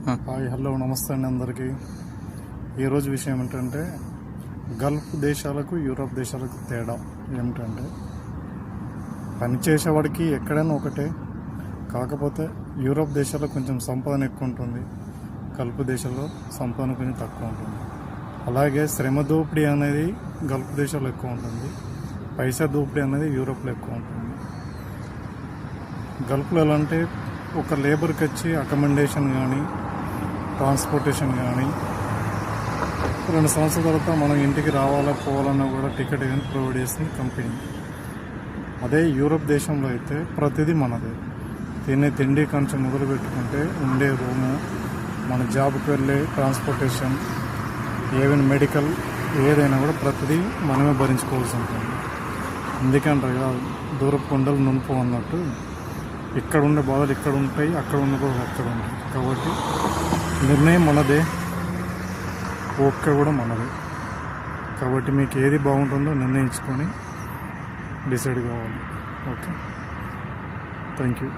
Hi hello నమస్తే అండి అందరికీ. ఈరోజు విషయం ఏంటంటే గల్ఫ్ దేశాలకు యూరోప్ దేశాలకు తేడా ఏమిటంటే, పనిచేసేవాడికి ఎక్కడైనా ఒకటే. కాకపోతే యూరోప్ దేశాల్లో కొంచెం సంపాదన ఎక్కువ ఉంటుంది, గల్ఫ్ దేశాల్లో సంపాదన కొంచెం తక్కువ ఉంటుంది. అలాగే శ్రమ దోపిడీ అనేది గల్ఫ్ దేశాల్లో ఎక్కువ ఉంటుంది, పైసా దోపిడీ అనేది యూరోప్లో ఎక్కువ ఉంటుంది. గల్ఫ్లో ఎలా అంటే ఒక లేబర్కి వచ్చి అకామిడేషన్ కానీ ట్రాన్స్పోర్టేషన్ కానీ 2 సంవత్సరాల తర్వాత మనం ఇంటికి రావాలా పోవాలన్నా కూడా టికెట్ కానీ ప్రొవైడ్ చేస్తుంది కంపెనీ. అదే యూరోప్ దేశంలో అయితే ప్రతిదీ మనదే. తిండి కొంచెం మొదలు పెట్టుకుంటే ఉండే రూము, మన జాబ్కి వెళ్ళే ట్రాన్స్పోర్టేషన్, ఏవైనా మెడికల్ ఏదైనా కూడా ప్రతిదీ మనమే భరించుకోవాల్సి ఉంటుంది. ఎందుకంటారు కదా, దూరపు కొండలు నునుపు అన్నట్టు, ఇక్కడ ఉండే బాధలు ఇక్కడ ఉంటాయి, అక్కడ ఉన్న బాధలు అక్కడ ఉంటాయి. కాబట్టి నిర్ణయం మనదే, ఓకే కూడా మనదే. కాబట్టి మీకు ఏది బాగుంటుందో నిర్ణయించుకొని డిసైడ్ కావాలి. Okay, thank you.